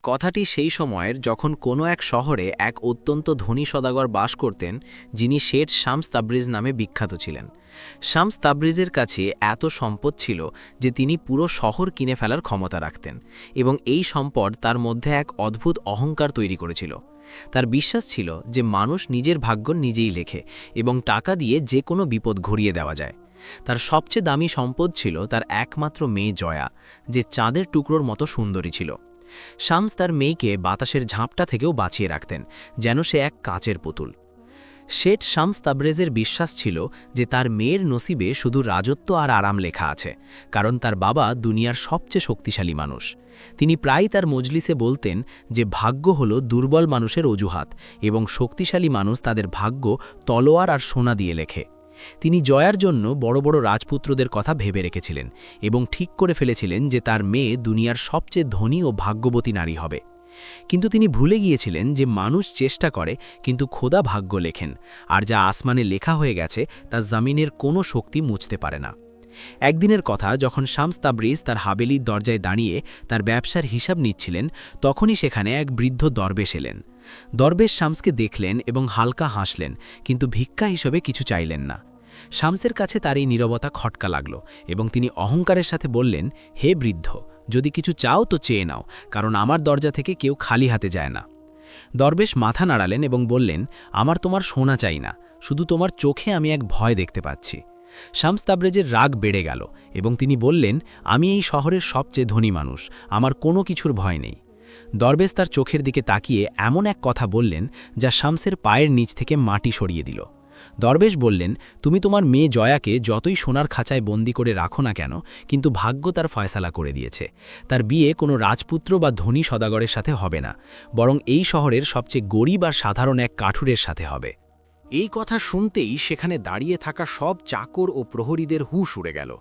কথাটি সেই সময়ের যখন কোনো এক শহরে এক অত্যন্ত ধনী সদাগর বাস করতেন, যিনি শেঠ শামস তাবরিজ নামে বিখ্যাত ছিলেন। শামস তাবরিজের কাছে এত সম্পদ ছিল যে তিনি পুরো শহর কিনে ফেলার ক্ষমতা রাখতেন, এবং এই সম্পদ তার মধ্যে এক অদ্ভুত অহংকার তৈরি করেছিল। তার বিশ্বাস ছিল যে মানুষ নিজের ভাগ্য নিজেই লেখে এবং টাকা দিয়ে যে কোনো বিপদ ঘুরিয়ে দেওয়া যায়। তার সবচেয়ে দামি সম্পদ ছিল তার একমাত্র মেয়ে জয়া, যে চাঁদের টুকরোর মতো সুন্দরী ছিল। শামস তার মেয়েকে বাতাসের ঝাঁপটা থেকেও বাঁচিয়ে রাখতেন, যেন সে এক কাঁচের পুতুল। শেঠ শামস তাবরেজের বিশ্বাস ছিল যে তার মেয়ের নসিবে শুধু রাজত্ব আর আরাম লেখা আছে, কারণ তার বাবা দুনিয়ার সবচেয়ে শক্তিশালী মানুষ। তিনি প্রায় তার মজলিসে বলতেন যে ভাগ্য হলো দুর্বল মানুষের অজুহাত, এবং শক্তিশালী মানুষ তাদের ভাগ্য তলোয়ার আর সোনা দিয়ে লেখে। তিনি জয়ার জন্য বড় বড় রাজপুত্রদের কথা ভেবে রেখেছিলেন এবং ঠিক করে ফেলেছিলেন যে তার মেয়ে দুনিয়ার সবচেয়ে ধনী ও ভাগ্যবতী নারী হবে। কিন্তু তিনি ভুলে গিয়েছিলেন যে মানুষ চেষ্টা করে, কিন্তু খোদা ভাগ্য লেখেন, আর যা আসমানে লেখা হয়ে গেছে তা জমিনের কোনো শক্তি মুছতে পারে না। একদিনের কথা, যখন শামস তাবরিজ তার হাবেলির দরজায় দাঁড়িয়ে তার ব্যবসার হিসাব নিচ্ছিলেন, তখনই সেখানে এক বৃদ্ধ দরবেশ এলেন। দরবেশ শামসকে দেখলেন এবং হালকা হাসলেন, কিন্তু ভিক্ষা হিসেবে কিছু চাইলেন না। শামসের কাছে তার এই নীরবতা খটকা লাগল, এবং তিনি অহংকারের সাথে বললেন, হে বৃদ্ধ, যদি কিছু চাও তো চেয়ে নাও, কারণ আমার দরজা থেকে কেউ খালি হাতে যায় না। দরবেশ মাথা নাড়ালেন এবং বললেন, আমার তোমার সোনা চাই না, শুধু তোমার চোখে আমি এক ভয় দেখতে পাচ্ছি। শামস তাবরেজের রাগ বেড়ে গেল এবং তিনি বললেন, আমি এই শহরের সবচেয়ে ধনী মানুষ, আমার কোনো কিছুর ভয় নেই। দরবেশ তার চোখের দিকে তাকিয়ে এমন এক কথা বললেন যা শামসের পায়ের নিচ থেকে মাটি সরিয়ে দিল। দরবেশ বললেন, তুমি তোমার মেয়ে জয়াকে যতই সোনার খাঁচায় বন্দি করে রাখো না কেন, কিন্তু ভাগ্য তার ফয়সালা করে দিয়েছে। তার বিয়ে কোনো রাজপুত্র বা ধনী সদাগরের সাথে হবে না, বরং এই শহরের সবচেয়ে গরিব আর সাধারণ এক কাঠুরের সাথে হবে। এই কথা শুনতেই সেখানে দাঁড়িয়ে থাকা সব চাকর ও প্রহরীদের হুঁশ উড়ে গেল,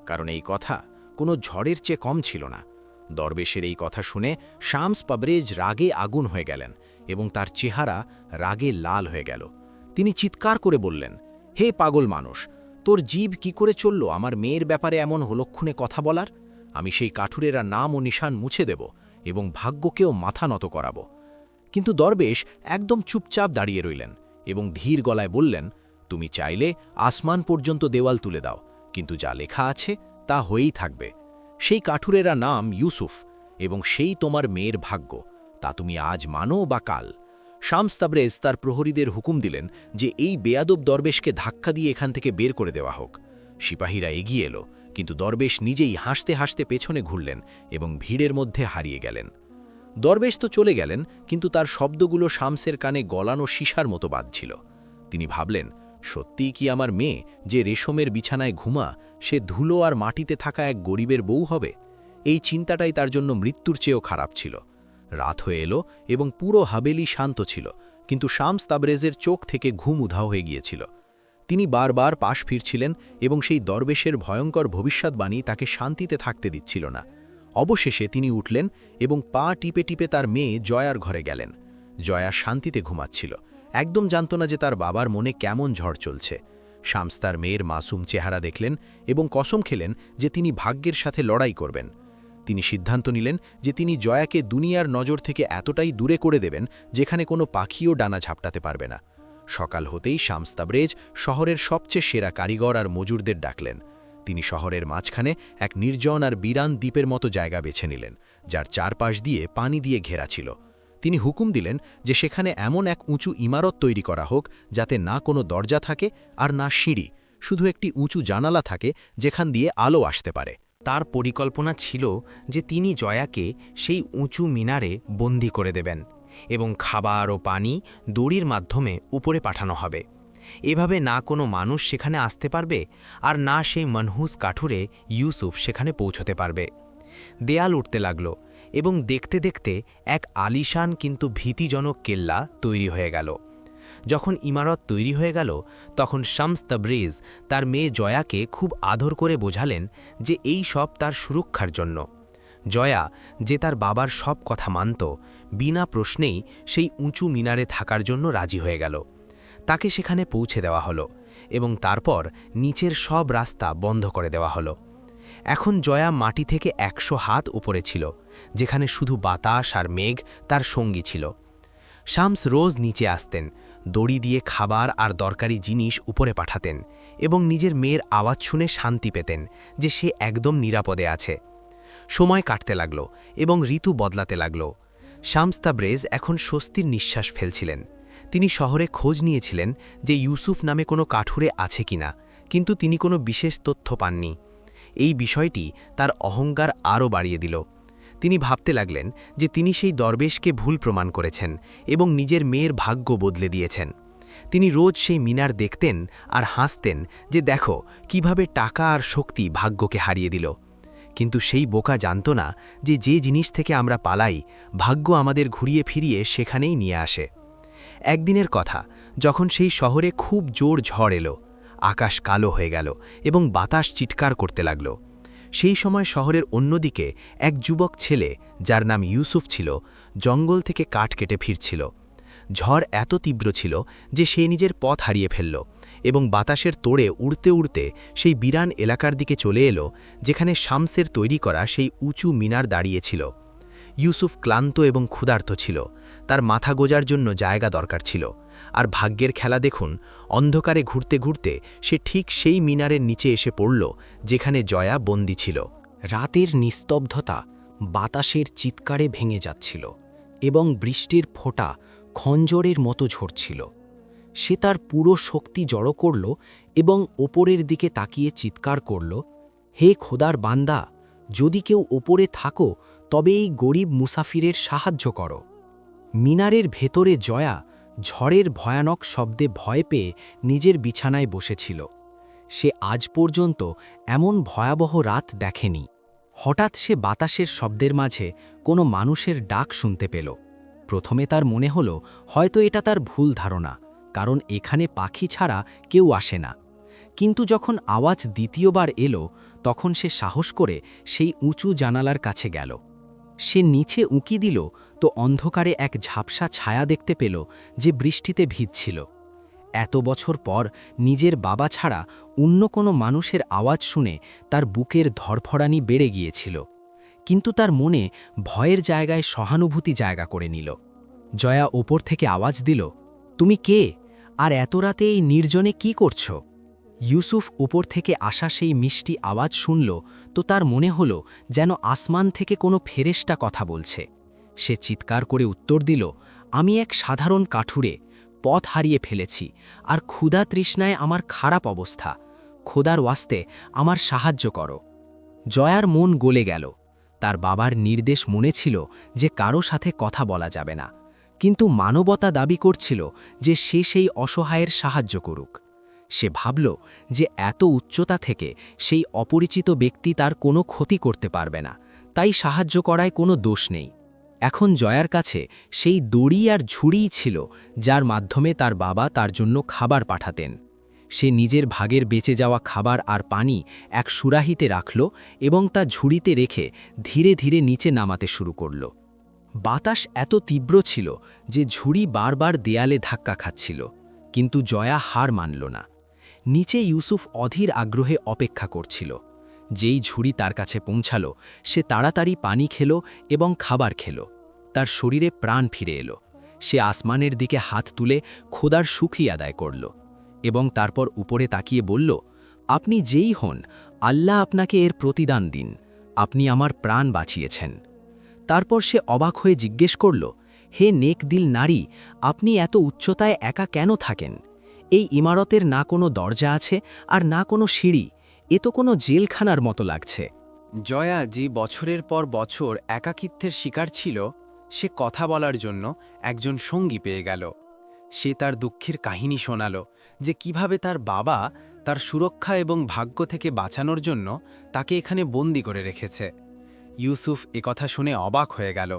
কারণ এই কথা কোনো ঝড়ের চেয়ে কম ছিল না। দরবেশের এই কথা শুনে শামস তাবরেজ রাগে আগুন হয়ে গেলেন এবং তার চেহারা রাগে লাল হয়ে গেল। তিনি চিৎকার করে বললেন, হে পাগল মানুষ, তোর জীব কি করে চলল আমার মেয়ের ব্যাপারে এমন হলক্ষণে কথা বলার? আমি সেই কাঠুরেরা নাম ও নিশান মুছে দেব এবং ভাগ্যকেও মাথা নত করাব। কিন্তু দরবেশ একদম চুপচাপ দাঁড়িয়ে রইলেন এবং ধীর গলায় বললেন, তুমি চাইলে আসমান পর্যন্ত দেওয়াল তুলে দাও, কিন্তু যা লেখা আছে তা হয়েই থাকবে। সেই কাঠুরেরা নাম ইউসুফ, এবং সেই তোমার মেয়ের ভাগ্য, তা তুমি আজ মানো বা কাল। শামস তাবরেজ তার প্রহরীদের হুকুম দিলেন যে এই বেয়াদব দরবেশকে ধাক্কা দিয়ে এখান থেকে বের করে দেওয়া হোক। সিপাহীরা এগিয়ে এলো, কিন্তু দরবেশ নিজেই হাসতে হাসতে পেছনে ঘুরলেন এবং ভিড়ের মধ্যে হারিয়ে গেলেন। দরবেশ তো চলে গেলেন, কিন্তু তার শব্দগুলো শামসের কানে গলানো সীসার মতো বাজছিল। তিনি ভাবলেন, সত্যিই কি আমার মেয়ে, যে রেশমের বিছানায় ঘুমা, সে ধুলো আর মাটিতে থাকা এক গরিবের বউ হবে? এই চিন্তাটাই তার জন্য মৃত্যুর চেয়েও খারাপ ছিল। রাত হয়ে এলো এবং পুরো হাবেলি শান্ত ছিল, কিন্তু শামস তাবরেজের চোখ থেকে ঘুম উধাও হয়ে গিয়েছিল। তিনি বারবার পাশ ফিরছিলেন এবং সেই দরবেশের ভয়ঙ্কর ভবিষ্যৎবাণী তাকে শান্তিতে থাকতে দিচ্ছিল না। অবশেষে তিনি উঠলেন এবং পা টিপে টিপে তার মেয়ে জয়ার ঘরে গেলেন। জয়া শান্তিতে ঘুমাচ্ছিল, একদম জানত না যে তার বাবার মনে কেমন ঝড় চলছে। শামস তার মেয়ের মাসুম চেহারা দেখলেন এবং কসম খেলেন যে তিনি ভাগ্যের সাথে লড়াই করবেন। তিনি সিদ্ধান্ত নিলেন যে তিনি জয়াকে দুনিয়ার নজর থেকে এতটাই দূরে করে দেবেন যেখানে কোনো পাখিও ডানা ঝাপটাতে পারবে না। সকাল হতেই শামস তাবরেজ শহরের সবচেয়ে সেরা কারিগর আর মজুরদের ডাকলেন। তিনি শহরের মাঝখানে এক নির্জন আর বিরান দ্বীপের মতো জায়গা বেছে নিলেন, যার চারপাশ দিয়ে পানি দিয়ে ঘেরা ছিল। তিনি হুকুম দিলেন যে সেখানে এমন এক উঁচু ইমারত তৈরি করা হোক যাতে না কোনো দরজা থাকে আর না সিঁড়ি, শুধু একটি উঁচু জানালা থাকে যেখান দিয়ে আলো আসতে পারে। তার পরিকল্পনা ছিল যে তিনি জয়াকে সেই উঁচু মিনারে বন্দি করে দেবেন এবং খাবার ও পানি দড়ির মাধ্যমে উপরে পাঠানো হবে। এভাবে না কোনো মানুষ সেখানে আসতে পারবে, আর না সেই মনহুস কাঠুরে ইউসুফ সেখানে পৌঁছতে পারবে। দেয়াল উঠতে লাগল এবং দেখতে দেখতে এক আলিশান কিন্তু ভীতিজনক কেল্লা তৈরি হয়ে গেল। যখন ইমারত তৈরি হয়ে গেল, তখন শামস তাবরিজ তার মেয়ে জয়াকে খুব আদর করে বোঝালেন যে এই সব তার সুরক্ষার জন্য। জয়া, যে তার বাবার সব কথা মানত, বিনা প্রশ্নেই সেই উঁচু মিনারে থাকার জন্য রাজি হয়ে গেল। তাকে সেখানে পৌঁছে দেওয়া হলো এবং তারপর নিচের সব রাস্তা বন্ধ করে দেওয়া হলো। এখন জয়া মাটি থেকে 100 হাত উপরে ছিল যেখানে শুধু বাতাস আর মেঘ তার সঙ্গী ছিল। শামস রোজ নিচে আসতেন, দড়ি দিয়ে খাবার আর দরকারি জিনিস উপরে পাঠাতেন এবং নিজের মেয়ের আওয়াজ শুনে শান্তি পেতেন যে সে একদম নিরাপদে আছে। সময় কাটতে লাগল এবং ঋতু বদলাতে লাগল। শামস তাবরেজ এখন স্বস্তির নিঃশ্বাস ফেলছিলেন। তিনি শহরে খোঁজ নিয়েছিলেন যে ইউসুফ নামে কোনো কাঠুরে আছে কিনা, কিন্তু তিনি কোনো বিশেষ তথ্য পাননি। এই বিষয়টি তার অহংকার আরও বাড়িয়ে দিল। তিনি ভাবতে লাগলেন যে তিনি সেই দরবেশকে ভুল প্রমাণ করেছেন এবং নিজের মেয়ের ভাগ্য বদলে দিয়েছেন। তিনি রোজ সেই মিনার দেখতেন আর হাসতেন যে দেখো কিভাবে টাকা আর শক্তি ভাগ্যকে হারিয়ে দিল। কিন্তু সেই বোকা জানত না যে যে জিনিস থেকে আমরা পালাই, ভাগ্য আমাদের ঘুরিয়ে ফিরিয়ে সেখানেই নিয়ে আসে। একদিনের কথা, যখন সেই শহরে খুব জোর ঝড় এলো, আকাশ কালো হয়ে গেল এবং বাতাস চিৎকার করতে লাগল। সেই সময় শহরের অন্যদিকে এক যুবক ছেলে, যার নাম ইউসুফ ছিল, জঙ্গল থেকে কাঠ কেটে ফিরছিল। ঝড় এত তীব্র ছিল যে সে নিজের পথ হারিয়ে ফেলল এবং বাতাসের তোড়ে উড়তে উড়তে সেই বিরান এলাকার দিকে চলে এলো যেখানে শামসের তৈরি করা সেই উঁচু মিনার দাঁড়িয়েছিল। ইউসুফ ক্লান্ত এবং ক্ষুধার্ত ছিল, তার মাথা গোজার জন্য জায়গা দরকার ছিল। আর ভাগ্যের খেলা দেখুন, অন্ধকারে ঘুরতে ঘুরতে সে ঠিক সেই মিনারের নিচে এসে পড়ল যেখানে জয়া বন্দী ছিল। রাতের নিস্তব্ধতা বাতাসের চিৎকারে ভেঙে যাচ্ছিল এবং বৃষ্টির ফোঁটা খঞ্জরের মতো ঝরছিল। সে তার পুরো শক্তি জড়ো করল এবং ওপরের দিকে তাকিয়ে চিৎকার করল, হে খোদার বান্দা, যদি কেউ ওপরে থাকো তবে এই গরিব মুসাফিরের সাহায্য করো। মিনারের ভেতরে জয়া ঝড়ের ভয়ানক শব্দে ভয় পেয়ে নিজের বিছানায় বসেছিল। সে আজ পর্যন্ত এমন ভয়াবহ রাত দেখেনি। হঠাৎ সে বাতাসের শব্দের মাঝে কোনো মানুষের ডাক শুনতে পেল। প্রথমে তার মনে হলো হয়তো এটা তার ভুল ধারণা, কারণ এখানে পাখি ছাড়া কেউ আসে না। কিন্তু যখন আওয়াজ দ্বিতীয়বার এলো, তখন সে সাহস করে সেই উঁচু জানালার কাছে গেল। সে নিচে উঁকি দিল তো অন্ধকারে এক ঝাপসা ছায়া দেখতে পেল যে বৃষ্টিতে ভিজছিল। এত বছর পর নিজের বাবা ছাড়া অন্য কোনো মানুষের আওয়াজ শুনে তার বুকের ধড়ফড়ানি বেড়ে গিয়েছিল, কিন্তু তার মনে ভয়ের জায়গায় সহানুভূতি জায়গা করে নিল। জয়া ওপর থেকে আওয়াজ দিল, তুমি কে, আর এত রাতে এই নির্জনে কি করছো? ইউসুফ উপর থেকে আসা সেই মিষ্টি আওয়াজ শুনল তো তার মনে হলো যেন আসমান থেকে কোনো ফেরেশতা কথা বলছে। সে চিৎকার করে উত্তর দিল, আমি এক সাধারণ কাঠুরে, পথ হারিয়ে ফেলেছি আর ক্ষুধা তৃষ্ণায় আমার খারাপ অবস্থা। খোদার ওয়াস্তে আমার সাহায্য করো। জয়ার মন গলে গেল। তার বাবার নির্দেশ মনে ছিল যে কারো সাথে কথা বলা যাবে না, কিন্তু মানবতা দাবি করছিল যে সে সেই অসহায়ের সাহায্য করুক। সে ভাবল যে এত উচ্চতা থেকে সেই অপরিচিত ব্যক্তি তার কোনো ক্ষতি করতে পারবে না, তাই সাহায্য করায় কোনো দোষ নেই। এখন জয়ার কাছে সেই দড়ি আর ঝুড়িই ছিল যার মাধ্যমে তার বাবা তার জন্য খাবার পাঠাতেন। সে নিজের ভাগের বেঁচে যাওয়া খাবার আর পানি এক সুরাহিতে রাখল এবং তা ঝুড়িতে রেখে ধীরে ধীরে নিচে নামাতে শুরু করল। বাতাস এত তীব্র ছিল যে ঝুড়ি বারবার দেয়ালে ধাক্কা খাচ্ছিল, কিন্তু জয়া হার মানল না। নিচে ইউসুফ অধীর আগ্রহে অপেক্ষা করছিল। যেই ঝুড়ি তার কাছে পৌঁছালো, সে তাড়াতাড়ি পানি খেল এবং খাবার খেল। তার শরীরে প্রাণ ফিরে এলো। সে আসমানের দিকে হাত তুলে খোদার শুকরিয়া আদায় করল এবং তারপর উপরে তাকিয়ে বলল, আপনি যেই হন, আল্লাহ আপনাকে এর প্রতিদান দিন, আপনি আমার প্রাণ বাঁচিয়েছেন। তারপর সে অবাক হয়ে জিজ্ঞেস করল, হে নেক দিল নারী, আপনি এত উচ্চতায় একা কেন থাকেন? এই ইমারতের না কোনো দরজা আছে আর না কোনো সিঁড়ি, এ তো কোনো জেলখানার মতো লাগছে। জয়া যে বছরের পর বছর একাকিত্বের শিকার ছিল, সে কথা বলার জন্য একজন সঙ্গী পেয়ে গেল। সে তার দুঃখের কাহিনী শোনাল যে কিভাবে তার বাবা তার সুরক্ষা এবং ভাগ্য থেকে বাঁচানোর জন্য তাকে এখানে বন্দি করে রেখেছে। ইউসুফ একথা শুনে অবাক হয়ে গেল।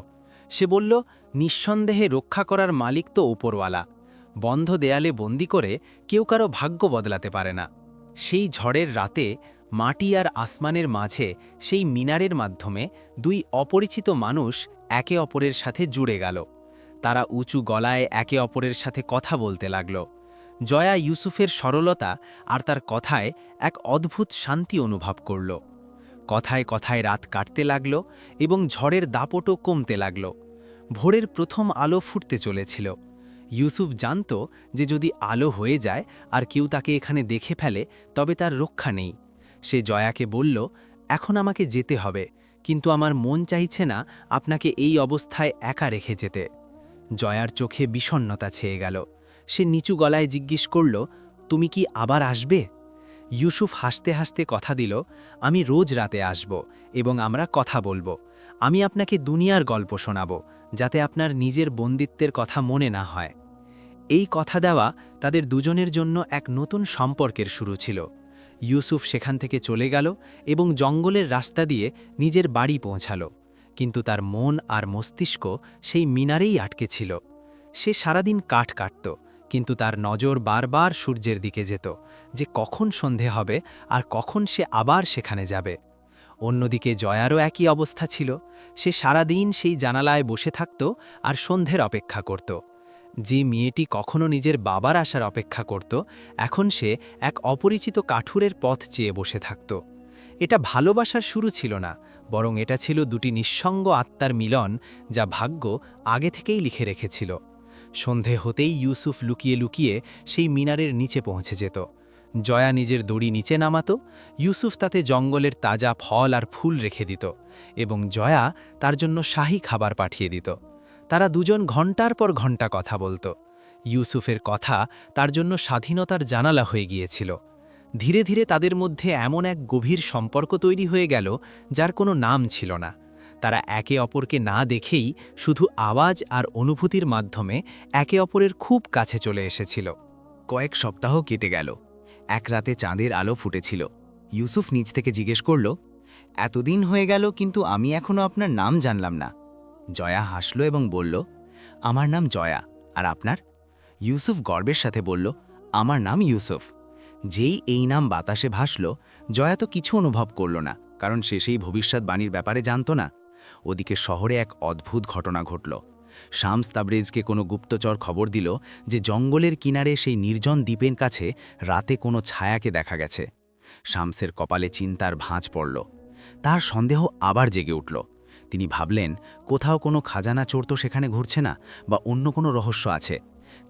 সে বলল, নিঃসন্দেহে রক্ষা করার মালিক তো উপরওয়ালা। বন্ধ দেয়ালে বন্দি করে কেউ কারো ভাগ্য বদলাতে পারে না। সেই ঝড়ের রাতে মাটি আর আসমানের মাঝে সেই মিনারের মাধ্যমে দুই অপরিচিত মানুষ একে অপরের সাথে জুড়ে গেল। তারা উঁচু গলায় একে অপরের সাথে কথা বলতে লাগল। জয়া ইউসুফের সরলতা আর তার কথায় এক অদ্ভুত শান্তি অনুভব করল। কথায় কথায় রাত কাটতে লাগল এবং ঝড়ের দাপটও কমতে লাগল। ভোরের প্রথম আলো ফুটতে চলেছিল। ইউসুফ জানত যে যদি আলো হয়ে যায় আর কেউ তাকে এখানে দেখে ফেলে তবে তার রক্ষা নেই। সে জয়াকে বলল, এখন আমাকে যেতে হবে, কিন্তু আমার মন চাইছে না আপনাকে এই অবস্থায় একা রেখে যেতে। জয়ার চোখে বিষণ্ণতা ছেয়ে গেল। সে নিচু গলায় জিজ্ঞেস করল, তুমি কি আবার আসবে? ইউসুফ হাসতে হাসতে কথা দিল, আমি রোজ রাতে আসব এবং আমরা কথা বলবো। আমি আপনাকে দুনিয়ার গল্প শোনাব, যাতে আপনার নিজের বন্দিত্বের কথা মনে না হয়। এই কথা দেওয়া তাদের দুজনের জন্য এক নতুন সম্পর্কের শুরু ছিল। ইউসুফ সেখান থেকে চলে গেল এবং জঙ্গলের রাস্তা দিয়ে নিজের বাড়ি পৌঁছালো, কিন্তু তার মন আর মস্তিষ্ক সেই মিনারেই আটকে ছিল। সে সারাদিন কাঠ কাটত, কিন্তু তার নজর বারবার সূর্যের দিকে যেত, যে কখন সন্ধে হবে আর কখন সে আবার সেখানে যাবে। অন্যদিকে জয়ারও একই অবস্থা ছিল। সে সারাদিন সেই জানালায় বসে থাকত আর সন্ধ্যের অপেক্ষা করত। যে মেয়েটি কখনো নিজের বাবার আসার অপেক্ষা করত, এখন সে এক অপরিচিত কাঠুরের পথ চেয়ে বসে থাকত। এটা ভালোবাসার শুরু ছিল না, বরং এটা ছিল দুটি নিঃসঙ্গ আত্মার মিলন, যা ভাগ্য আগে থেকেই লিখে রেখেছিল। সন্ধে হতেই ইউসুফ লুকিয়ে লুকিয়ে সেই মিনারের নিচে পৌঁছে যেত। জয়া নিজের দড়ি নিচে নামাত, ইউসুফ তাতে জঙ্গলের তাজা ফল আর ফুল রেখে দিত, এবং জয়া তার জন্য শাহী খাবার পাঠিয়ে দিত। তারা দুজন ঘন্টার পর ঘন্টা কথা বলত। ইউসুফের কথা তার জন্য স্বাধীনতার জানালা হয়ে গিয়েছিল। ধীরে ধীরে তাদের মধ্যে এমন এক গভীর সম্পর্ক তৈরি হয়ে গেল যার কোনো নাম ছিল না। তারা একে অপরকে না দেখেই শুধু আওয়াজ আর অনুভূতির মাধ্যমে একে অপরের খুব কাছে চলে এসেছিল। কয়েক সপ্তাহ কেটে গেল। এক রাতে চাঁদের আলো ফুটেছিল। ইউসুফ নিজ থেকে জিজ্ঞেস করল, এতদিন হয়ে গেল কিন্তু আমি এখনো আপনার নাম জানলাম না। জয়া হাসল এবং বলল, আমার নাম জয়া, আর আপনার? ইউসুফ গর্বের সাথে বলল, আমার নাম ইউসুফ। যেই এই নাম বাতাসে ভাসল, জয়া তো কিছু অনুভব করল না, কারণ সে সেই ভবিষ্যৎবাণীর ব্যাপারে জানত না। ওদিকে শহরে এক অদ্ভুত ঘটনা ঘটল। শামস তাবরেজকে কোনো গুপ্তচর খবর দিল যে জঙ্গলের কিনারে সেই নির্জন দ্বীপের কাছে রাতে কোনো ছায়াকে দেখা গেছে। শামসের কপালে চিন্তার ভাঁজ পড়ল। তার সন্দেহ আবার জেগে উঠল। তিনি ভাবলেন, কোথাও কোনো খাজানা চোর তো সেখানে ঘুরছে না, বা অন্য কোনো রহস্য আছে।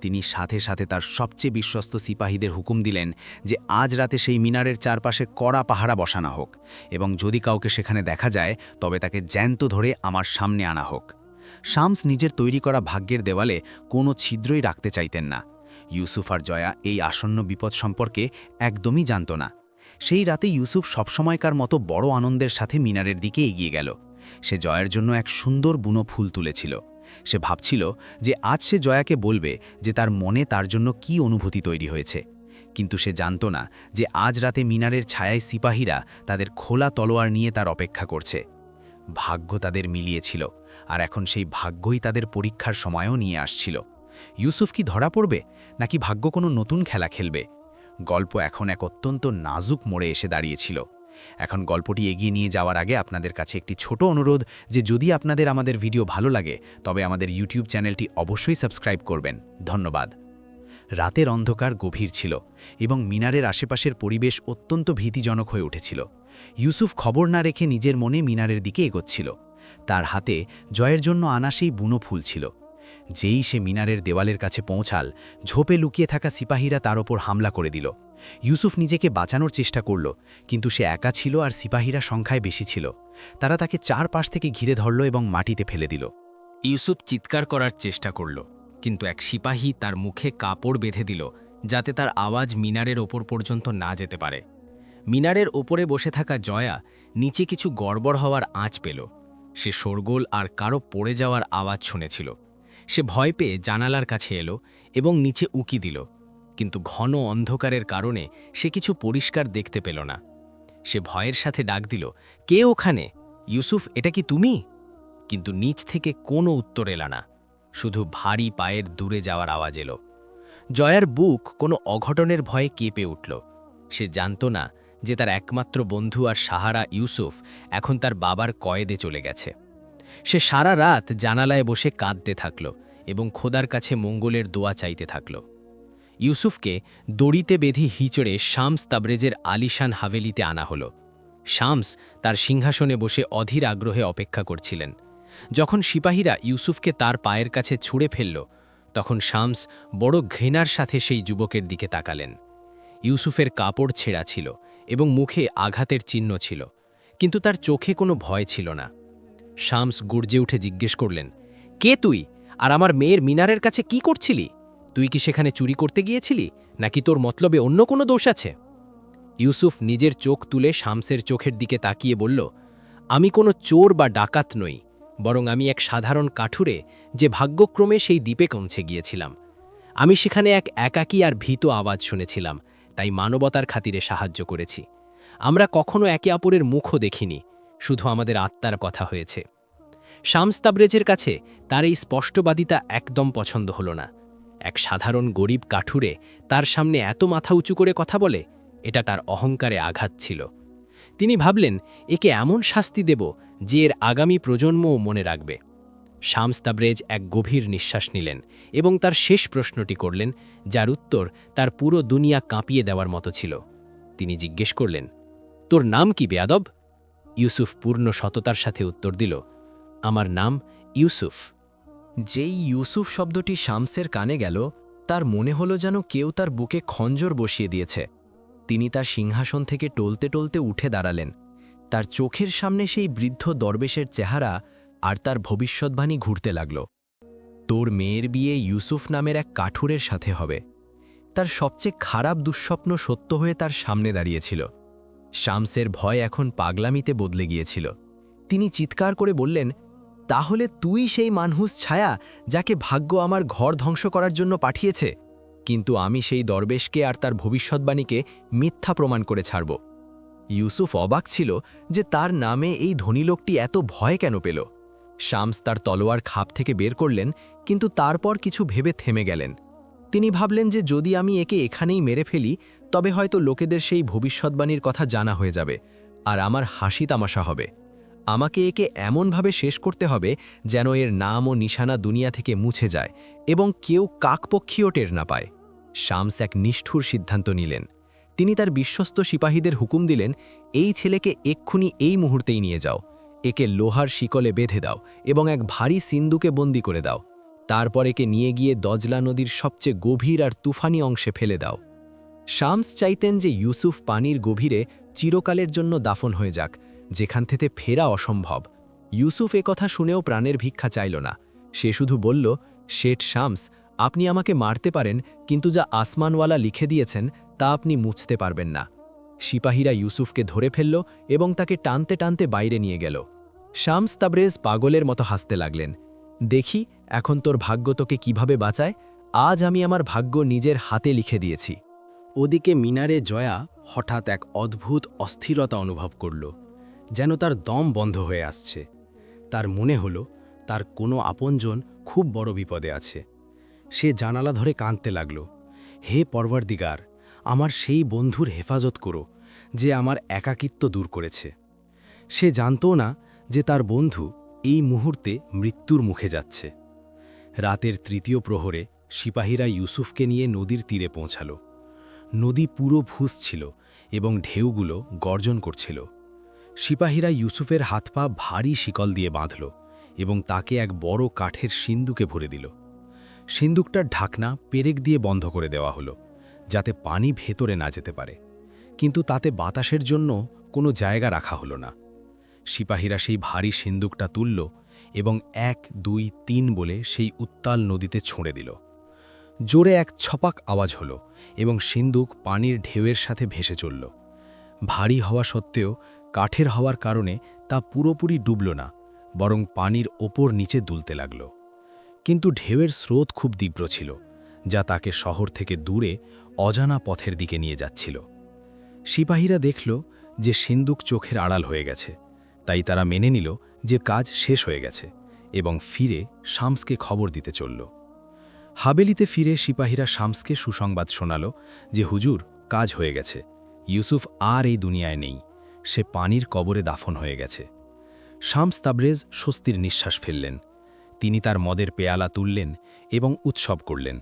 তিনি সাথে সাথে তার সবচেয়ে বিশ্বস্ত সিপাহীদের হুকুম দিলেন যে আজ রাতে সেই মিনারের চারপাশে কড়া পাহারা বসানো হোক, এবং যদি কাউকে সেখানে দেখা যায় তবে তাকে জ্যান্ত ধরে আমার সামনে আনা হোক। শামস নিজের তৈরি করা ভাগ্যের দেওয়ালে কোনো ছিদ্রই রাখতে চাইতেন না। ইউসুফ আর জয়া এই আসন্ন বিপদ সম্পর্কে একদমই জানত না। সেই রাতে ইউসুফ সবসময়কার মতো বড় আনন্দের সাথে মিনারের দিকে এগিয়ে গেল। সে জয়ার জন্য এক সুন্দর বুনো ফুল তুলেছিল। সে ভাবছিল যে আজ সে জয়াকে বলবে যে তার মনে তার জন্য কি অনুভূতি তৈরি হয়েছে। কিন্তু সে জানত না যে আজ রাতে মিনারের ছায়ায় সিপাহীরা তাদের খোলা তলোয়ার নিয়ে তার অপেক্ষা করছে। ভাগ্য তাদের মিলিয়েছিল, আর এখন সেই ভাগ্যই তাদের পরীক্ষার সময়ও নিয়ে আসছিল। ইউসুফ কি ধরা পড়বে, নাকি ভাগ্য কোনো নতুন খেলা খেলবে? গল্প এখন এক অত্যন্ত নাজুক মোড়ে এসে দাঁড়িয়েছিল। এখন গল্পটি এগিয়ে নিয়ে যাওয়ার আগে আপনাদের কাছে একটি ছোট অনুরোধ, যে যদি আপনাদের আমাদের ভিডিও ভালো লাগে তবে আমাদের ইউটিউব চ্যানেলটি অবশ্যই সাবস্ক্রাইব করবেন। ধন্যবাদ। রাতের অন্ধকার গভীর ছিল এবং মিনারের আশেপাশের পরিবেশ অত্যন্ত ভীতিজনক হয়ে উঠেছিল। ইউসুফ খবর না রেখে নিজের মনে মিনারের দিকে এগোচ্ছিল। তার হাতে জয়ের জন্য আনা সেই বুনো ফুল ছিল। যেই সে মিনারের দেওয়ালের কাছে পৌঁছাল, ঝোপে লুকিয়ে থাকা সিপাহীরা তার ওপর হামলা করে দিল। ইউসুফ নিজেকে বাঁচানোর চেষ্টা করল, কিন্তু সে একা ছিল আর সিপাহীরা সংখ্যায় বেশি ছিল। তারা তাকে চারপাশ থেকে ঘিরে ধরল এবং মাটিতে ফেলে দিল। ইউসুফ চিৎকার করার চেষ্টা করল, কিন্তু এক সিপাহী তার মুখে কাপড় বেঁধে দিল, যাতে তার আওয়াজ মিনারের ওপর পর্যন্ত না যেতে পারে। মিনারের ওপরে বসে থাকা জয়া নিচে কিছু গড়বড় হওয়ার আঁচ পেল। সে শোরগোল আর কারো পড়ে যাওয়ার আওয়াজ শুনেছিল। সে ভয় পেয়ে জানালার কাছে এলো এবং নিচে উকি দিল, কিন্তু ঘন অন্ধকারের কারণে সে কিছু পরিষ্কার দেখতে পেল না। সে ভয়ের সাথে ডাক দিল, কে ওখানে? ইউসুফ, এটা কি তুমি? কিন্তু নিচ থেকে কোনো উত্তর এলো না, শুধু ভারী পায়ের দূরে যাওয়ার আওয়াজ এলো। জয়ার বুক কোনো অঘটনের ভয়ে কেঁপে উঠল। সে জানত না যে তার একমাত্র বন্ধু আর সাহারা ইউসুফ এখন তার বাবার কয়েদে চলে গেছে। সে সারা রাত জানালায় বসে কাঁদতে থাকল এবং খোদার কাছে মঙ্গলের দোয়া চাইতে থাকল। ইউসুফকে দড়িতে বেঁধে হিচড়ে শামস তাবরেজের আলিশান হাভেলিতে আনা হলো। শামস তার সিংহাসনে বসে অধীর আগ্রহে অপেক্ষা করছিলেন। যখন সিপাহীরা ইউসুফকে তার পায়ের কাছে ছুঁড়ে ফেলল, তখন শামস বড় ঘৃণার সাথে সেই যুবকের দিকে তাকালেন। ইউসুফের কাপড় ছেঁড়া ছিল এবং মুখে আঘাতের চিহ্ন ছিল, কিন্তু তার চোখে কোনো ভয় ছিল না। শামস গর্জে উঠে জিজ্ঞেস করলেন, কে তুই, আর আমার মেয়ের মিনারের কাছে কি করছিলি? তুই কি সেখানে চুরি করতে গিয়েছিলি, নাকি তোর মতলবে অন্য কোনো দোষ আছে? ইউসুফ নিজের চোখ তুলে শামসের চোখের দিকে তাকিয়ে বলল, আমি কোনো চোর বা ডাকাত নই, বরং আমি এক সাধারণ কাঠুরে যে ভাগ্যক্রমে সেই দ্বীপে পৌঁছে গিয়েছিলাম। আমি সেখানে এক একাকী আর ভীত আওয়াজ শুনেছিলাম, তাই মানবতার খাতিরে সাহায্য করেছি। আমরা কখনো একে অপরের মুখও দেখিনি, শুধু আমাদের আত্মার কথা হয়েছে। শামস তাবরেজের কাছে তার এই স্পষ্টবাদিতা একদম পছন্দ হলো না। এক সাধারণ গরিব কাঠুরে তার সামনে এত মাথা উঁচু করে কথা বলে, এটা তার অহংকারে আঘাত ছিল। তিনি ভাবলেন, একে এমন শাস্তি দেব যে এর আগামী প্রজন্মও মনে রাখবে। শামস তাবরেজ এক গভীর নিঃশ্বাস নিলেন এবং তার শেষ প্রশ্নটি করলেন, যার উত্তর তার পুরো দুনিয়া কাঁপিয়ে দেওয়ার মতো ছিল। তিনি জিজ্ঞেস করলেন, তোর নাম কি বেয়াদব? ইউসুফ পূর্ণ সততার সাথে উত্তর দিল, আমার নাম ইউসুফ। যেই ইউসুফ শব্দটি শামসের কানে গেল, তার মনে হলো যেন কেউ তার বুকে খঞ্জর বসিয়ে দিয়েছে। তিনি তার সিংহাসন থেকে টলতে টলতে উঠে দাঁড়ালেন। তার চোখের সামনে সেই বৃদ্ধ দরবেশের চেহারা আর তার ভবিষ্যৎবাণী ঘুরতে লাগল। তোর মেয়ের বিয়ে ইউসুফ নামের এক কাঠুরের সাথে হবে। তার সবচেয়ে খারাপ দুঃস্বপ্ন সত্য হয়ে তার সামনে দাঁড়িয়েছিল। শামসের ভয় এখন পাগলামিতে বদলে গিয়েছিল। তিনি চিৎকার করে বললেন, তাহলে তুই সেই মানহুস ছায়া যাকে ভাগ্য আমার ঘর ধ্বংস করার জন্য পাঠিয়েছে? কিন্তু আমি সেই দরবেশকে আর তার ভবিষ্যৎবাণীকে মিথ্যা প্রমাণ করে ছাড়ব। ইউসুফ অবাক ছিল যে তার নামে এই ধনী লোকটি এত ভয় কেন পেল। শামস তার তলোয়ার খাপ থেকে বের করলেন, কিন্তু তারপর কিছু ভেবে থেমে গেলেন। তিনি ভাবলেন যে যদি আমি একে এখানেই মেরে ফেলি, তবে হয়তো লোকেদের সেই ভবিষ্যৎবাণীর কথা জানা হয়ে যাবে, আর আমার হাসি তামাশা হবে। আমাকে একে এমনভাবে শেষ করতে হবে যেন এর নাম ও নিশানা দুনিয়া থেকে মুছে যায় এবং কেউ কাকপক্ষীও টের না পায়। শামস এক নিষ্ঠুর সিদ্ধান্ত নিলেন। তিনি তার বিশ্বস্ত সিপাহীদের হুকুম দিলেন, এই ছেলেকে এক্ষুনি এই মুহূর্তেই নিয়ে যাও, একে লোহার শিকলে বেঁধে দাও এবং এক ভারী সিন্দুকে বন্দি করে দাও। তারপর একে নিয়ে গিয়ে দজলা নদীর সবচেয়ে গভীর আর তুফানি অংশে ফেলে দাও। শামস চাইতেন যে ইউসুফ পানির গভীরে চিরকালের জন্য দাফন হয়ে যাক, যেখান থেকে ফেরা অসম্ভব। ইউসুফ কথা শুনেও প্রাণের ভিক্ষা চাইল না। সে শুধু বলল, শেঠ শামস, আপনি আমাকে মারতে পারেন, কিন্তু যা আসমানওয়ালা লিখে দিয়েছেন তা আপনি মুছতে পারবেন না। সিপাহীরা ইউসুফকে ধরে ফেলল এবং তাকে টানতে টানতে বাইরে নিয়ে গেল। শামস তাবরেজ পাগলের মতো হাসতে লাগলেন। দেখি এখন তোর ভাগ্য তোকে কিভাবে বাঁচায়। আজ আমি আমার ভাগ্য নিজের হাতে লিখে দিয়েছি। ওদিকে মিনারে জয়া হঠাৎ এক অদ্ভুত অস্থিরতা অনুভব করল, যেন তার দম বন্ধ হয়ে আসছে। তার মনে হলো তার কোনো আপনজন খুব বড় বিপদে আছে। সে জানালা ধরে কাঁদতে লাগল, হে পরওয়ারদিগার, আমার সেই বন্ধুর হেফাজত করো যে আমার একাকিত্ব দূর করেছে। সে জানতও না যে তার বন্ধু এই মুহূর্তে মৃত্যুর মুখে যাচ্ছে। রাতের তৃতীয় প্রহরে সিপাহীরা ইউসুফকে নিয়ে নদীর তীরে পৌঁছাল। নদী পুরো ভুস ছিল এবং ঢেউগুলো গর্জন করছিল। সিপাহীরা ইউসুফের হাত পা ভারী শিকল দিয়ে বাঁধল এবং তাকে এক বড় কাঠের সিন্দুকে ভরে দিল। সিন্দুকটার ঢাকনা পেরেক দিয়ে বন্ধ করে দেওয়া হলো, যাতে পানি ভেতরে না যেতে পারে, কিন্তু তাতে বাতাসের জন্য কোনো জায়গা রাখা হলো না। সিপাহীরা সেই ভারী সিন্দুকটা তুলল এবং 1, 2, 3 বলে সেই উত্তাল নদীতে ছুঁড়ে দিল। জোরে এক ছপাক আওয়াজ হলো এবং সিন্দুক পানির ঢেউয়ের সাথে ভেসে চলল। ভারী হওয়া সত্ত্বেও কাঠের হওয়ার কারণে তা পুরোপুরি ডুবল না, বরং পানির ওপর নিচে দুলতে লাগল। কিন্তু ঢেউয়ের স্রোত খুব তীব্র ছিল, যা তাকে শহর থেকে দূরে অজানা পথের দিকে নিয়ে যাচ্ছিল। সিপাহীরা দেখল যে সিন্দুক চোখের আড়াল হয়ে গেছে, তাই তারা মেনে নিল যে কাজ শেষ হয়ে গেছে এবং ফিরে শামসকে খবর দিতে চলল। হাবেলিতে ফিরে সিপাহীরা শামসকে সুসংবাদ শোনাল যে হুজুর, কাজ হয়ে গেছে, ইউসুফ আর এই দুনিয়ায় নেই, সে পানির কবরে দাফন হয়ে গেছে। শামস তাবরেজ স্বস্তির নিঃশ্বাস ফেললেন। তিনি তার মদের পেয়ালা তুললেন এবং উৎসব করলেন।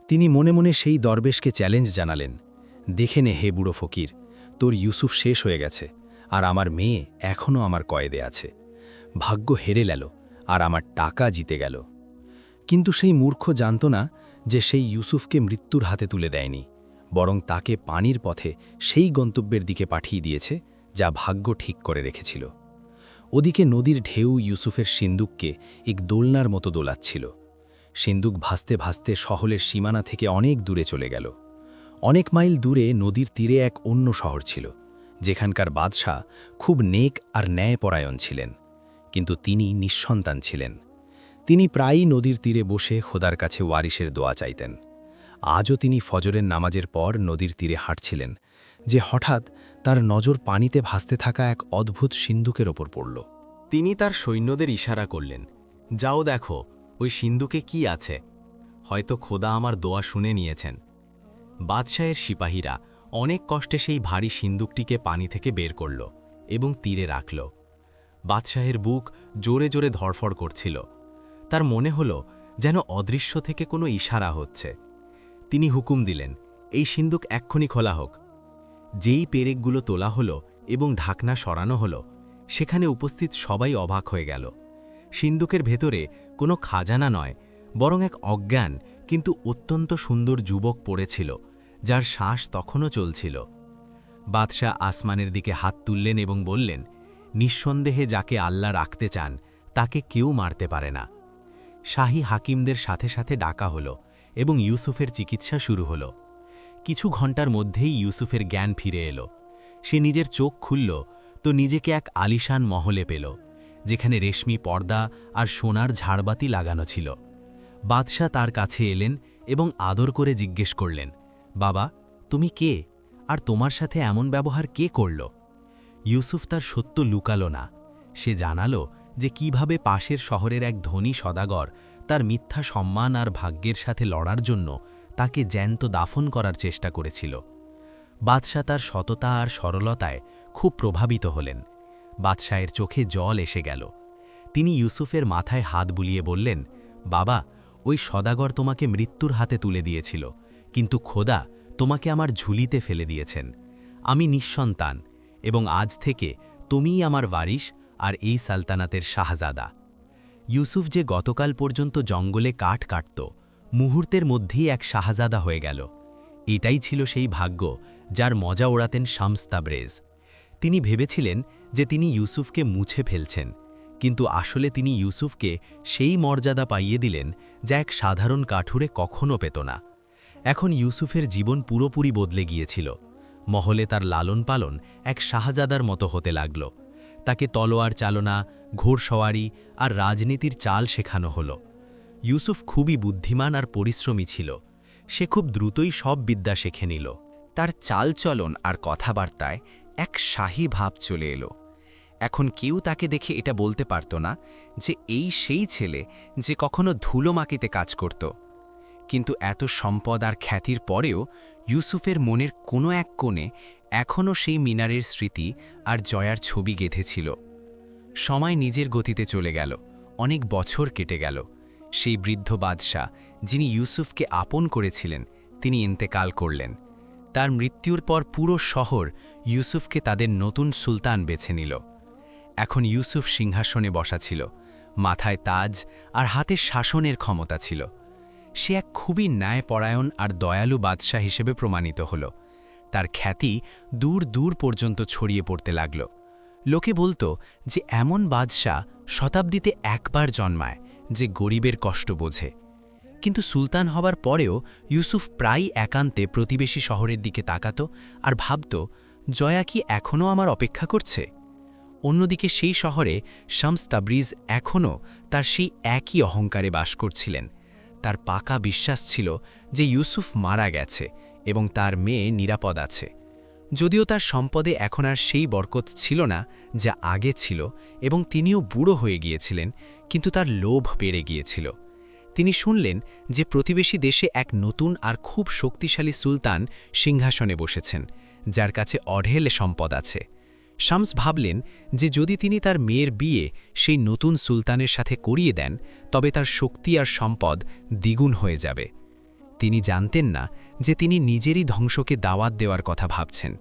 তিনি মনে মনে সেই দরবেশকে চ্যালেঞ্জ জানালেন, দেখে নে হে বুড়ো ফকির, তোর ইউসুফ শেষ হয়ে গেছে, আর আমার মেয়ে এখনও আমার কয়েদে আছে। ভাগ্য হেরে গেল আর আমার টাকা জিতে গেল। কিন্তু সেই মূর্খ জানত না যে সেই ইউসুফকে মৃত্যুর হাতে তুলে দেয়নি, বরং তাকে পানির পথে সেই গন্তব্যের দিকে পাঠিয়ে দিয়েছে যা ভাগ্য ঠিক করে রেখেছিল। ওদিকে নদীর ঢেউ ইউসুফের সিন্দুককে এক দোলনার মতো দোলাচ্ছিল। সিন্দুক ভাসতে ভাসতে শহরের সীমানা থেকে অনেক দূরে চলে গেল। অনেক মাইল দূরে নদীর তীরে এক অন্য শহর ছিল, যেখানকার বাদশাহ খুব নেক আর ন্যায়পরায়ণ ছিলেন, কিন্তু তিনি নিঃসন্তান ছিলেন। তিনি প্রায়ই নদীর তীরে বসে খোদার কাছে ওয়ারিসের দোয়া চাইতেন। আজও তিনি ফজরের নামাজের পর নদীর তীরে হাঁটছিলেন যে হঠাৎ তার নজর পানিতে ভাসতে থাকা এক অদ্ভুত সিন্দুকের ওপর পড়ল। তিনি তার সৈন্যদের ইশারা করলেন, যাও দেখো ওই সিন্দুকে কি আছে, হয়তো খোদা আমার দোয়া শুনে নিয়েছেন। বাদশাহের সিপাহীরা অনেক কষ্টে সেই ভারী সিন্দুকটিকে পানি থেকে বের করল এবং তীরে রাখল। বাদশাহের বুক জোরে জোরে ধড়ফড় করছিল। তার মনে হলো যেন অদৃশ্য থেকে কোনো ইশারা হচ্ছে। তিনি হুকুম দিলেন, এই সিন্দুক এক্ষুনি খোলা হোক। যেই পেরেকগুলো তোলা হলো এবং ঢাকনা সরানো হলো, সেখানে উপস্থিত সবাই অবাক হয়ে গেল। সিন্দুকের ভেতরে কোনো খাজানা নয়, বরং এক অজ্ঞান কিন্তু অত্যন্ত সুন্দর যুবক পড়েছিল, যার শ্বাস তখনও চলছিল। বাদশাহ আসমানের দিকে হাত তুললেন এবং বললেন, নিঃসন্দেহে যাকে আল্লাহ রাখতে চান তাকে কেউ মারতে পারে না। শাহী হাকিমদের সাথে সাথে ডাকা হলো এবং ইউসুফের চিকিৎসা শুরু হলো। কিছু ঘন্টার মধ্যেই ইউসুফের জ্ঞান ফিরে এলো। সে নিজের চোখ খুলল তো নিজেকে এক আলিশান মহলে পেল, যেখানে রেশমি পর্দা আর সোনার ঝাড়বাতি লাগানো ছিল। বাদশাহ তার কাছে এলেন এবং আদর করে জিজ্ঞেস করলেন, বাবা, তুমি কে, আর তোমার সাথে এমন ব্যবহার কে করল? ইউসুফ তার সত্য লুকালো না। সে জানালো যে কিভাবে পাশের শহরের এক ধনী সদাগর তার মিথ্যা সম্মান আর ভাগ্যের সাথে লড়ার জন্য তাকে জ্যান্ত দাফন করার চেষ্টা করেছিল। বাদশাহ তার সততা আর সরলতায় খুব প্রভাবিত হলেন। বাদশাহের চোখে জল এসে গেল। তিনি ইউসুফের মাথায় হাত বুলিয়ে বললেন, বাবা, ওই সদাগর তোমাকে মৃত্যুর হাতে তুলে দিয়েছিল, কিন্তু খোদা তোমাকে আমার ঝুলিতে ফেলে দিয়েছেন। আমি নিঃসন্তান এবং আজ থেকে তুমিই আমার ওয়ারিশ আর এই সালতানাতের শাহজাদা। ইউসুফ যে গতকাল পর্যন্ত জঙ্গলে কাঠ কাটত, মুহূর্তের মধ্যেই এক শাহজাদা হয়ে গেল। এটাই ছিল সেই ভাগ্য যার মজা ওড়াতেন শামস তাবরেজ। তিনি ভেবেছিলেন যে তিনি ইউসুফকে মুছে ফেলছেন, কিন্তু আসলে তিনি ইউসুফকে সেই মর্যাদা পাইয়ে দিলেন যা এক সাধারণ কাঠুরে কখনো পেত না। এখন ইউসুফের জীবন পুরোপুরি বদলে গিয়েছিল। মহলে তার লালন পালন এক শাহজাদার মতো হতে লাগল। তাকে তলোয়ার চালনা, ঘোড়সওয়ারি আর রাজনীতির চাল শেখানো হলো। ইউসুফ খুবই বুদ্ধিমান আর পরিশ্রমী ছিল। সে খুব দ্রুতই সব বিদ্যা শিখে নিল। তার চালচলন আর কথাবার্তায় এক শাহী ভাব চলে এলো। এখন কেউ তাকে দেখে এটা বলতে পারত না যে এই সেই ছেলে যে কখনো ধুলো মাকিতে কাজ করত। কিন্তু এত সম্পদ আর খ্যাতির পরেও ইউসুফের মনের কোনো এক কোণে এখনও সেই মিনারের স্মৃতি আর জয়ার ছবি গেঁথেছিল। সময় নিজের গতিতে চলে গেল, অনেক বছর কেটে গেল। সেই বৃদ্ধ বাদশাহ যিনি ইউসুফকে আপন করেছিলেন, তিনি ইন্তেকাল করলেন। তার মৃত্যুর পর পুরো শহর ইউসুফকে তাদের নতুন সুলতান বেছে নিল। এখন ইউসুফ সিংহাসনে বসা ছিল, মাথায় তাজ আর হাতে শাসনের ক্ষমতা ছিল। সে এক খুবই ন্যায়পরায়ণ আর দয়ালু বাদশাহ হিসেবে প্রমাণিত হল। তার খ্যাতি দূর দূর পর্যন্ত ছড়িয়ে পড়তে লাগল। লোকে বলতো যে এমন বাদশাহ শতাব্দীতে একবার জন্মায় যে গরিবের কষ্ট বোঝে। কিন্তু সুলতান হবার পরেও ইউসুফ প্রায়ই একান্তে প্রতিবেশী শহরের দিকে তাকাত আর ভাবত, জয়া কি এখনও আমার অপেক্ষা করছে? অন্যদিকে সেই শহরে শামস তাবরিজ এখনও তার সেই একই অহংকারে বাস করছিলেন। তার পাকা বিশ্বাস ছিল যে ইউসুফ মারা গেছে এবং তার মেয়ে নিরাপদ আছে। যদিও তার সম্পদে এখন আর সেই বরকত ছিল না যা আগে ছিল, এবং তিনিও বুড়ো হয়ে গিয়েছিলেন, কিন্তু তার লোভ বেড়ে গিয়েছিল। তিনি শুনলেন যে প্রতিবেশী দেশে এক নতুন আর খুব শক্তিশালী সুলতান সিংহাসনে বসেছেন, যার কাছে অঢেল সম্পদ আছে। শামস ভাবলেন যে যদি তিনি তার মেয়ের বিয়ে সেই নতুন সুলতানের সাথে করিয়ে দেন, তবে তার শক্তি আর সম্পদ দ্বিগুণ হয়ে যাবে। তিনি জানতেন না যে তিনি নিজেরই ধ্বংসকে দাওয়াত দেওয়ার কথা ভাবছেন।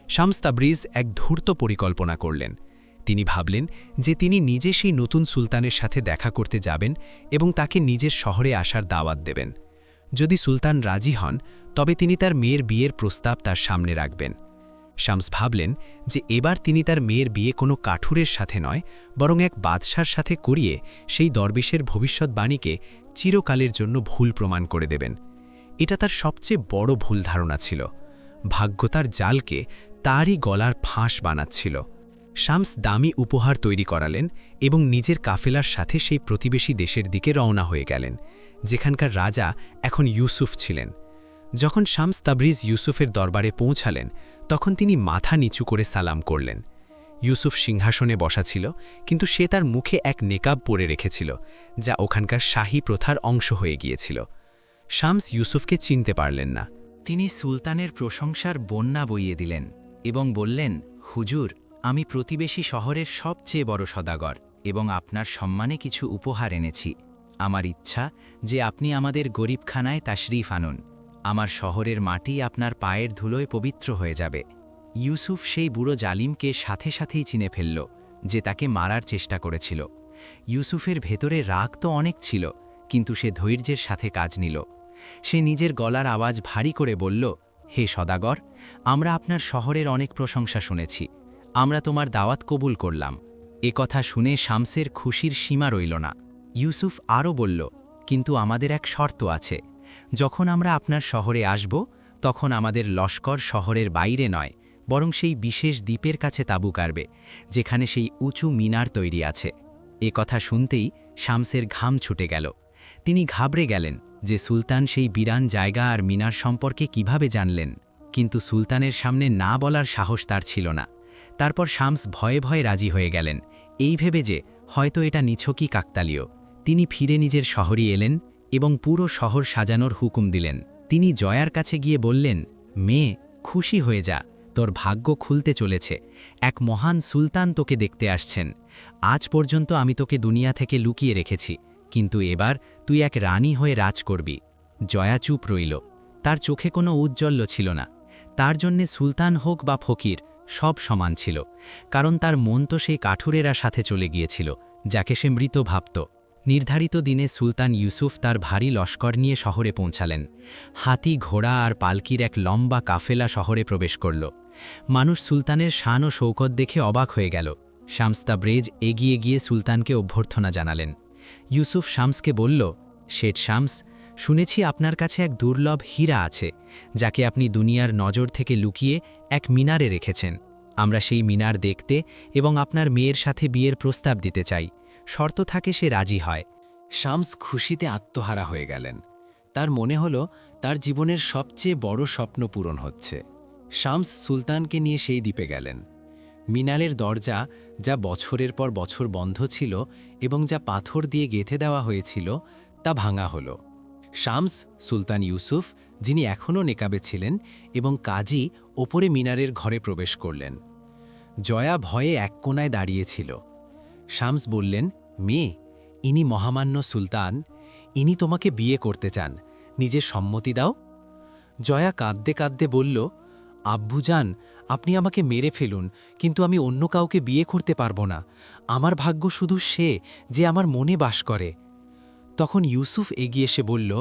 শামস তাবরিজ এক ধূর্ত পরিকল্পনা করলেন। তিনি ভাবলেন যে তিনি নিজে সেই নতুন সুলতানের সাথে দেখা করতে যাবেন এবং তাকে নিজের শহরে আসার দাওয়াত দেবেন। যদি সুলতান রাজি হন তবে তিনি তার মেয়ের বিয়ের প্রস্তাব তার সামনে রাখবেন। শামস ভাবলেন যে এবার তিনি তার মেয়ের বিয়ে কোনো কাঠুরের সাথে নয়, বরং এক বাদশার সাথে করিয়ে সেই দরবেশের ভবিষ্যৎবাণীকে চিরকালের জন্য ভুল প্রমাণ করে দেবেন। এটা তার সবচেয়ে বড় ভুল ধারণা ছিল। ভাগ্য তার জালকে তারই গলার ফাঁস বানাচ্ছিল। শামস দামি উপহার তৈরি করালেন এবং নিজের কাফেলার সাথে সেই প্রতিবেশী দেশের দিকে রওনা হয়ে গেলেন, যেখানকার রাজা এখন ইউসুফ ছিলেন। যখন শামস তাবরিজ ইউসুফের দরবারে পৌঁছালেন তখন তিনি মাথা নিচু করে সালাম করলেন। ইউসুফ সিংহাসনে বসা ছিল, কিন্তু সে তার মুখে এক নেকাব পরে রেখেছিল, যা ওখানকার শাহী প্রথার অংশ হয়ে গিয়েছিল। শামস ইউসুফকে চিনতে পারলেন না। তিনি সুলতানের প্রশংসার বন্যা বইয়ে দিলেন এবং বললেন, হুজুর, আমি প্রতিবেশী শহরের সবচেয়ে বড় সদাগর এবং আপনার সম্মানে কিছু উপহার এনেছি। আমার ইচ্ছা যে আপনি আমাদের গরিবখানায় তাশরিফ আনুন। আমার শহরের মাটি আপনার পায়ের ধুলোয় পবিত্র হয়ে যাবে। ইউসুফ সেই বুড়ো জালিমকে সাথে সাথেই চিনে ফেলল, যে তাকে মারার চেষ্টা করেছিল। ইউসুফের ভেতরে রাগ তো অনেক ছিল, কিন্তু সে ধৈর্যের সাথে কাজ নিল। সে নিজের গলার আওয়াজ ভারী করে বলল, হে সদাগর, আমরা আপনার শহরের অনেক প্রশংসা শুনেছি। আমরা তোমার দাওয়াত কবুল করলাম। এ কথা শুনে শামসের খুশির সীমা রইল না। ইউসুফ আরও বলল, কিন্তু আমাদের এক শর্ত আছে। যখন আমরা আপনার শহরে আসব তখন আমাদের লস্কর শহরের বাইরে নয়, বরং সেই বিশেষ দ্বীপের কাছে তাঁবু গাড়বে, যেখানে সেই উঁচু মিনার তৈরি আছে। এ কথা শুনতেই শামসের ঘাম ছুটে গেল। তিনি ঘাবড়ে গেলেন যে সুলতান সেই বিরান জায়গা আর মিনার সম্পর্কে কিভাবে জানলেন, কিন্তু সুলতানের সামনে না বলার সাহস তার ছিল না। তারপর শামস ভয়ে ভয়ে রাজি হয়ে গেলেন, এই ভেবে যে হয়তো এটা নিছকই কাকতালীয়। তিনি ফিরে নিজের শহরে এলেন এবং পুরো শহর সাজানোর হুকুম দিলেন। তিনি জয়ার কাছে গিয়ে বললেন, মেয়ে, খুশি হয়ে যা, তোর ভাগ্য খুলতে চলেছে। এক মহান সুলতান তোকে দেখতে আসছেন। আজ পর্যন্ত আমি তোকে দুনিয়া থেকে লুকিয়ে রেখেছি, কিন্তু এবার তুই এক রানী হয়ে রাজ করবি। জয়া চুপ রইল। তার চোখে কোনো উজ্জ্বল্য ছিল না। তার জন্যে সুলতান হোক বা ফকির সব সমান ছিল, কারণ তার মন তো সেই কাঠুরেরা সাথে চলে গিয়েছিল, যাকে সে মৃত ভাবত। নির্ধারিত দিনে সুলতান ইউসুফ তার ভারী লস্কর নিয়ে শহরে পৌঁছালেন। হাতি, ঘোড়া আর পালকির এক লম্বা কাফেলা শহরে প্রবেশ করল। মানুষ সুলতানের শান ও শৌকত দেখে অবাক হয়ে গেল। শামস তাবরেজ এগিয়ে গিয়ে সুলতানকে অভ্যর্থনা জানালেন। ইউসুফ শামসকে বলল, শেঠ শামস, শুনেছি আপনার কাছে এক দুর্লভ হীরা আছে, যাকে আপনি দুনিয়ার নজর থেকে লুকিয়ে এক মিনারে রেখেছেন। আমরা সেই মিনার দেখতে এবং আপনার মেয়ের সাথে বিয়ের প্রস্তাব দিতে চাই। শর্ত থাকে সে রাজি হয়। শামস খুশিতে আত্মহারা হয়ে গেলেন। তার মনে হল তার জীবনের সবচেয়ে বড় স্বপ্ন পূরণ হচ্ছে। শামস সুলতানকে নিয়ে সেই দ্বীপে গেলেন। মিনারের দরজা, যা বছরের পর বছর বন্ধ ছিল এবং যা পাথর দিয়ে গেঁথে দেওয়া হয়েছিল, তা ভাঙা হল। শামস, সুলতান ইউসুফ, যিনি এখনও নেকাবে ছিলেন, এবং কাজী ওপরে মিনারের ঘরে প্রবেশ করলেন। জয়া ভয়ে এক কোণায় দাঁড়িয়েছিল। শামস বললেন, মেয়ে, ইনি মহামান্য সুলতান। ইনি তোমাকে বিয়ে করতে চান। নিজের সম্মতি দাও। জয়া কাঁদতে কাঁদতে বলল, আব্বুজান, আপনি আমাকে মেরে ফেলুন, কিন্তু আমি অন্য কাউকে বিয়ে করতে পারবো না। আমার ভাগ্য শুধু সে যে আমার মনে বাস করে। তখন ইউসুফ এগিয়ে এসে বলল,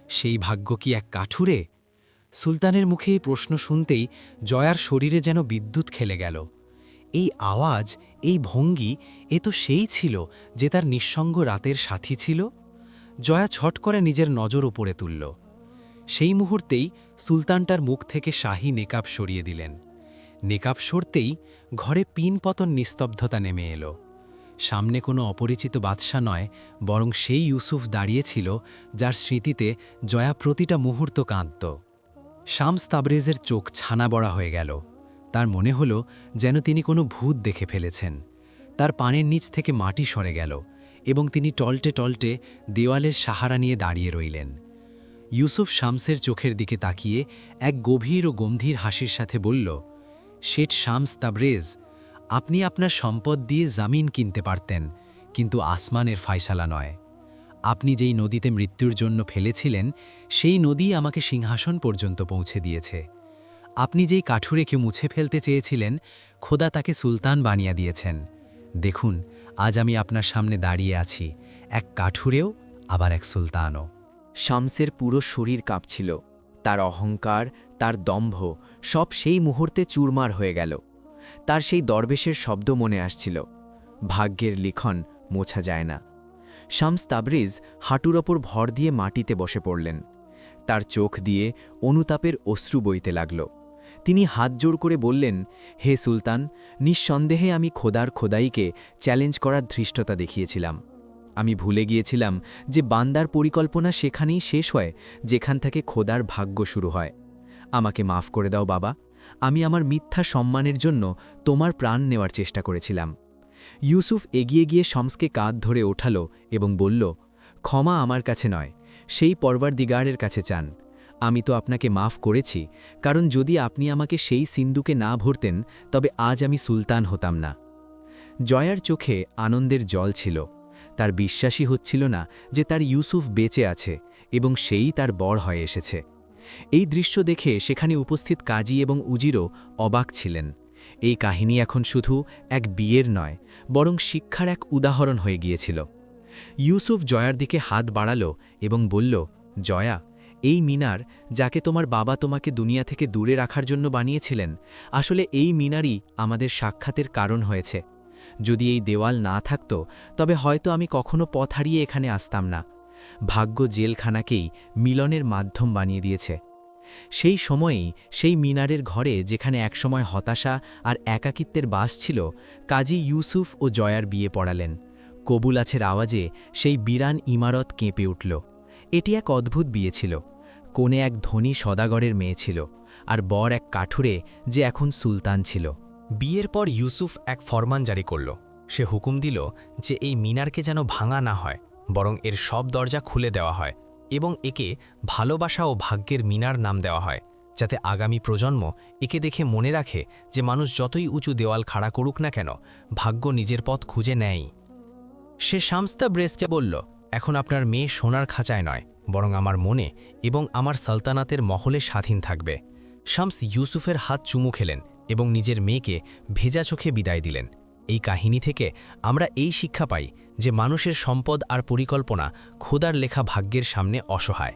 সেই ভাগ্য কি এক কাঠুরে? সুলতানের মুখে এই প্রশ্ন শুনতেই জয়ার শরীরে যেন বিদ্যুৎ খেলে গেল। এই আওয়াজ, এই ভঙ্গি, এ তো সেই ছিল যে তার নিঃসঙ্গ রাতের সাথী ছিল। জয়া ছট করে নিজের নজর ওপরে তুলল। সেই মুহূর্তেই সুলতানটার মুখ থেকে শাহী নেকাব সরিয়ে দিলেন। নেকাব সরতেই ঘরে পিনপতন নিস্তব্ধতা নেমে এলো। সামনে কোনো অপরিচিত বাদশা নয়, বরং সেই ইউসুফ দাঁড়িয়েছিল যার স্মৃতিতে জয়া প্রতিটা মুহূর্ত কাঁদত। শামস তাবরেজের চোখ ছানা বড়া হয়ে গেল। তার মনে হলো যেন তিনি কোনো ভূত দেখে ফেলেছেন। তার পানের নিচ থেকে মাটি সরে গেল এবং তিনি টলটে টলটে দেওয়ালের সাহারা নিয়ে দাঁড়িয়ে রইলেন। ইউসুফ শামসের চোখের দিকে তাকিয়ে এক গভীর ও গম্ভীর হাসির সাথে বলল, শেঠ শামস তাবরেজ, আপনি আপনার সম্পদ দিয়ে জামিন কিনতে পারতেন, কিন্তু আসমানের ফায়সালা নয়। আপনি যেই নদীতে মৃত্যুর জন্য ফেলেছিলেন, সেই নদী আমাকে সিংহাসন পর্যন্ত পৌঁছে দিয়েছে। আপনি যেই কাঠুরেকে মুছে ফেলতে চেয়েছিলেন, খোদা তাকে সুলতান বানিয়ে দিয়েছেন। দেখুন, আজ আমি আপনার সামনে দাঁড়িয়ে আছি, এক কাঠুরেও আবার এক সুলতানও। শামসের পুরো শরীর কাঁপছিল। তার অহংকার, তার দম্ভ সব সেই মুহূর্তে চুরমার হয়ে গেল। তার সেই দরবেশের শব্দ মনে আসছিল, ভাগ্যের লিখন মোছা যায় না। শামস তাবরিজ হাঁটুর ওপর ভর দিয়ে মাটিতে বসে পড়লেন। তার চোখ দিয়ে অনুতাপের অশ্রু বইতে লাগল। তিনি হাত জোড় করে বললেন, হে সুলতান, নিঃসন্দেহে আমি খোদার খোদাইকে চ্যালেঞ্জ করার ধৃষ্টতা দেখিয়েছিলাম। আমি ভুলে গিয়েছিলাম যে বান্দার পরিকল্পনা সেখানেই শেষ হয় যেখান থেকে খোদার ভাগ্য শুরু হয়। আমাকে মাফ করে দাও বাবা, আমি আমার মিথ্যা সম্মানের জন্য তোমার প্রাণ নেওয়ার চেষ্টা করেছিলাম। ইউসুফ এগিয়ে গিয়ে শামসকে কাঁধ ধরে ওঠালো এবং বলল, ক্ষমা আমার কাছে নয়, সেই পরওয়ারদিগারের কাছে চান। আমি তো আপনাকে মাফ করেছি, কারণ যদি আপনি আমাকে সেই সিন্ধুকে না ভরতেন তবে আজ আমি সুলতান হতাম না। জয়ার চোখে আনন্দের জল ছিল। তার বিশ্বাসই হচ্ছিল না যে তার ইউসুফ বেঁচে আছে এবং সেই তার বর হয়ে এসেছে। এই দৃশ্য দেখে সেখানে উপস্থিত কাজী এবং উজিরও অবাক ছিলেন। এই কাহিনী এখন শুধু এক বিয়ের নয়, বরং শিক্ষার এক উদাহরণ হয়ে গিয়েছিল। ইউসুফ জয়ার দিকে হাত বাড়ালো এবং বলল, জয়া, এই মিনার, যাকে তোমার বাবা তোমাকে দুনিয়া থেকে দূরে রাখার জন্য বানিয়েছিলেন, আসলে এই মিনারই আমাদের সাক্ষাতের কারণ হয়েছে। যদি এই দেওয়াল না থাকত তবে হয়তো আমি কখনো পথ হারিয়ে এখানে আসতাম না। ভাগ্য জেলখানাকেই মিলনের মাধ্যম বানিয়ে দিয়েছে। সেই সময়েই সেই মিনারের ঘরে, যেখানে একসময় হতাশা আর একাকিত্বের বাস ছিল, কাজী ইউসুফ ও জয়ার বিয়ে পড়ালেন। কবুলাছের আওয়াজে সেই বিরান ইমারত কেঁপে উঠল। এটি এক অদ্ভুত বিয়ে ছিল। কোণে এক ধনী সদাগরের মেয়ে ছিল, আর বর এক কাঠুরে যে এখন সুলতান ছিল। বিয়ের পর ইউসুফ এক ফরমান জারি করল। সে হুকুম দিল যে এই মিনারকে যেন ভাঙা না হয়, বরং এর সব দরজা খুলে দেওয়া হয় এবং একে ভালোবাসা ও ভাগ্যের মিনার নাম দেওয়া হয়, যাতে আগামী প্রজন্ম একে দেখে মনে রাখে যে মানুষ যতই উঁচু দেওয়াল খাড়া করুক না কেন, ভাগ্য নিজের পথ খুঁজে নেয়। সে শামস তাবরেজকে বলল, এখন আপনার মেয়ে সোনার খাঁচায় নয়, বরং আমার মনে এবং আমার সালতানাতের মহলে স্বাধীন থাকবে। শামস ইউসুফের হাত চুমু খেলেন এবং নিজের মেয়েকে ভেজা চোখে বিদায় দিলেন। এই কাহিনী থেকে আমরা এই শিক্ষা পাই যে মানুষের সম্পদ আর পরিকল্পনা খোদার লেখা ভাগ্যের সামনে অসহায়।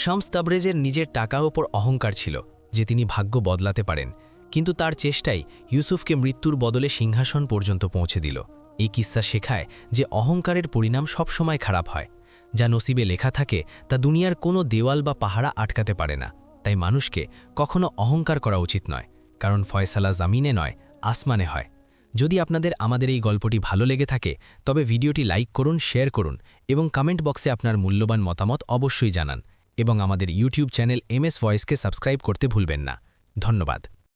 শামস তাবরেজের নিজের টাকার ওপর অহংকার ছিল যে তিনি ভাগ্য বদলাতে পারেন, কিন্তু তার চেষ্টাই ইউসুফকে মৃত্যুর বদলে সিংহাসন পর্যন্ত পৌঁছে দিল। এই কিস্সা শেখায় যে অহংকারের পরিণাম সবসময় খারাপ হয়। যা নসিবে লেখা থাকে তা দুনিয়ার কোনো দেওয়াল বা পাহারা আটকাতে পারে না। তাই মানুষকে কখনো অহংকার করা উচিত নয়, কারণ ফয়সালা জামিনে নয়, আসমানে হয়। যদি আপনাদের আমাদের এই গল্পটি ভালো লেগে থাকে তবে ভিডিওটি লাইক করুন, শেয়ার করুন এবং কমেন্ট বক্সে আপনার মূল্যবান মতামত অবশ্যই জানান, এবং আমাদের ইউটিউব চ্যানেল MS ভয়েসকে সাবস্ক্রাইব করতে ভুলবেন না। ধন্যবাদ।